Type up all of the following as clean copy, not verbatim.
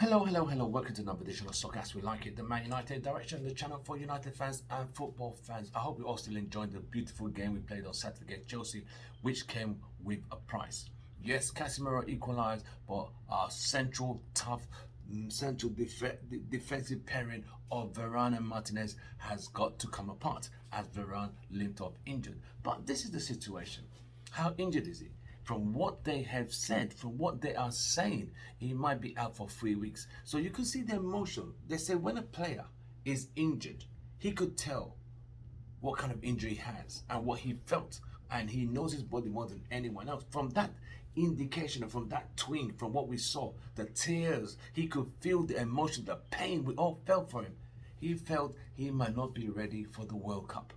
Hello. Welcome to another edition of Soccer As We Like It, the Man United direction, the channel for United fans and football fans. I hope you all still enjoyed the beautiful game we played on Saturday against Chelsea, which came with a price. Yes, Casemiro equalised, but our tough defensive pairing of Varane and Martinez has got to come apart as Varane limped off injured. But this is the situation. How injured is he? From what they have said, from what they are saying, he might be out for 3 weeks. So you can see the emotion. They say when a player is injured, he could tell what kind of injury he has and what he felt. And he knows his body more than anyone else. From that indication, from that twin, from what we saw, the tears, he could feel the emotion, the pain we all felt for him. He felt he might not be ready for the World Cup.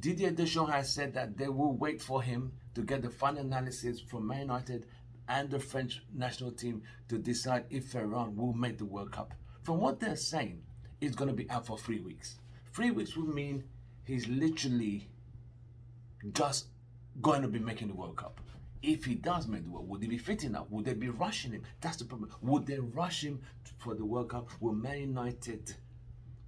Didier Deschamps has said that they will wait for him to get the final analysis from Man United and the French national team to decide if Varane will make the World Cup. From what they're saying, he's going to be out for 3 weeks. 3 weeks would mean he's literally just going to be making the World Cup. If he does make the World Cup, would he be fit enough? Would they be rushing him? That's the problem. Would they rush him for the World Cup? Will Man United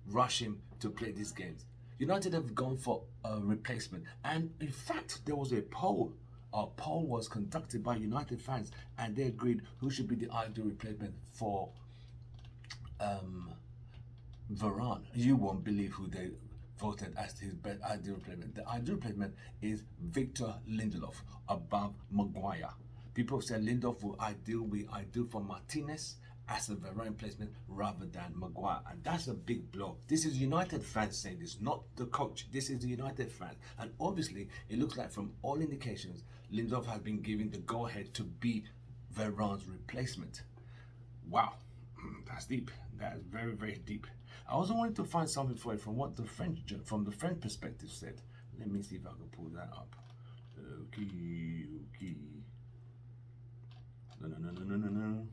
rush him to play these games? United have gone for a replacement, and in fact there was a poll. A poll was conducted by United fans and they agreed who should be the ideal replacement for Varane. You won't believe who they voted as his best ideal replacement. The ideal replacement is Victor Lindelof above Maguire. People have said Lindelof will be ideal for Martinez as a Varane replacement rather than Maguire, and that's a big blow. This is United fans saying this, not the coach. This is the United fans, and obviously it looks like from all indications Lindelof has been given the go-ahead to be Varane's replacement. Wow, that's deep. That is very deep. I also wanted to find something for it from what the French perspective said. Let me see if I can pull that up. Okay. No.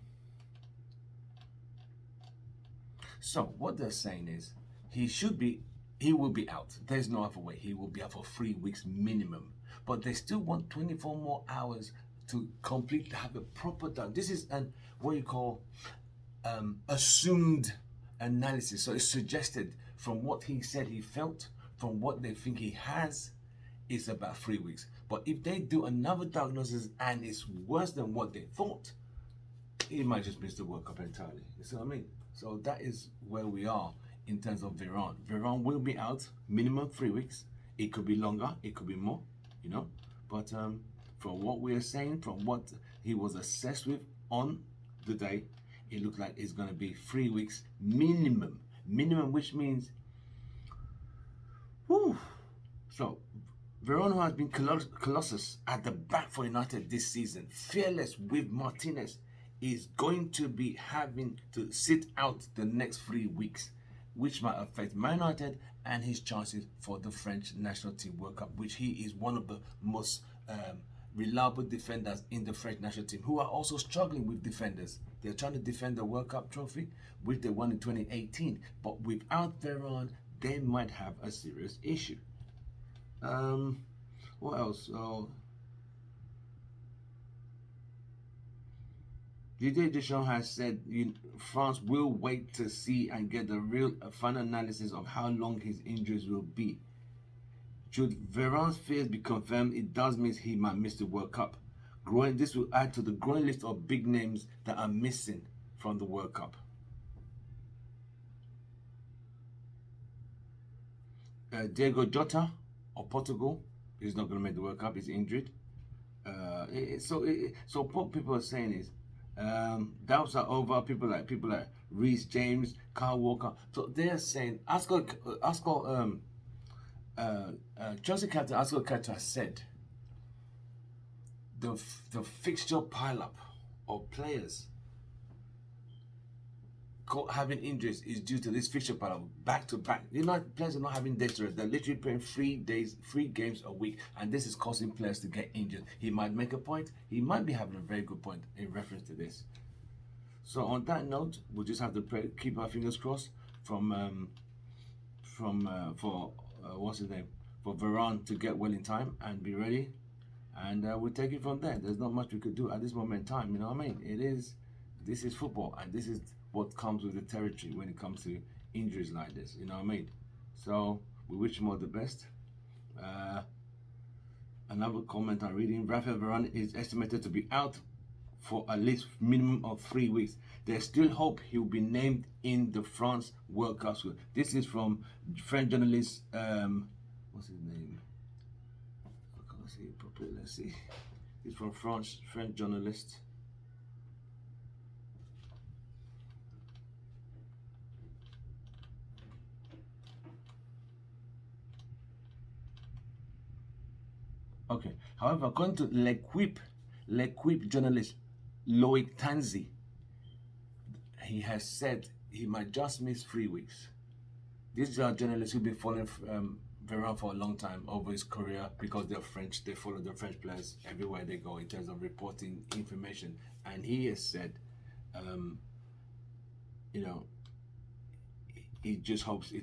So what they're saying is he will be out. There's no other way. He will be out for 3 weeks minimum. But they still want 24 more hours to completely have a proper This is what you call assumed analysis. So it's suggested from what he said he felt, from what they think he has, is about 3 weeks. But if they do another diagnosis and it's worse than what they thought, he might just miss the World Cup entirely. You see what I mean? So that is where we are in terms of Varane. Varane will be out minimum 3 weeks. It could be longer, it could be more, But from what we are saying, from what he was assessed with on the day, it looked like it's going to be 3 weeks minimum. Minimum, which means, whew. So Varane, who has been colossus at the back for United this season, fearless with Martinez, is going to be having to sit out the next 3 weeks, which might affect Man United and his chances for the French national team World Cup, which he is one of the most reliable defenders in the French national team, who are also struggling with defenders. They're trying to defend the World Cup trophy, which they won in 2018. But without Varane, they might have a serious issue. What else? Didier Deschamps has said France will wait to see and get the real final analysis of how long his injuries will be. Should Varane's fears be confirmed, it does mean he might miss the World Cup. This will add to the growing list of big names that are missing from the World Cup. Diego Jota of Portugal is not going to make the World Cup. He's injured. So what people are saying is, doubts are over. People like Reece James, Kyle Walker. So they're saying, Chelsea captain Ascot Kata said the fixture pile-up of players having injuries is due to this fixture pile-up back to back. Players are not having days to rest. They're literally playing 3 games a week, and this is causing players to get injured. He might make a point. He might be having a very good point in reference to this. So on that note, we'll just have to keep our fingers crossed for what's his name, for Varane to get well in time and be ready, and we'll take it from there. There's not much we could do at this moment in time. You know what I mean? It is This is football, and this is what comes with the territory when it comes to injuries like this. You know what I mean? So we wish him all the best. Another comment I'm reading: Raphael Verane is estimated to be out for at least minimum of 3 weeks. There's still hope he'll be named in the France World Cup squad. This is from French journalist. What's his name? I can't see it properly. Let's see. It's from French journalist. Okay. However, according to L'Equipe journalist Loic Tanzi, he has said he might just miss 3 weeks. These are journalists who've been following Varane for a long time over his career because they're French. They follow the French players everywhere they go in terms of reporting information. And he has said, you know, he just hopes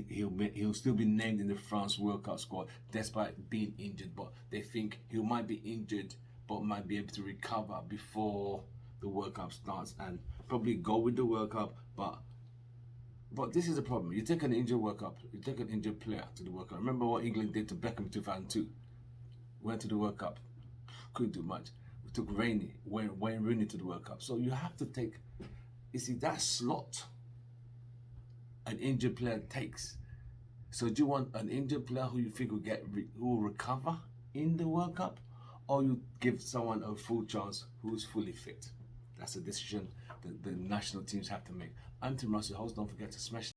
he'll still be named in the France World Cup squad despite being injured. But they think he might be injured, but might be able to recover before the World Cup starts and probably go with the World Cup. But this is the problem. You take an injured World Cup, you take an injured player to the World Cup. Remember what England did to Beckham in 2002? Went to the World Cup, couldn't do much. We took Wayne Rooney to the World Cup. So you have to take, you see, that slot an injured player takes. So do you want an injured player who you think who will recover in the World Cup, or you give someone a full chance who's fully fit? That's a decision that the national teams have to make. I'm Tim Russell, host. Don't forget to smash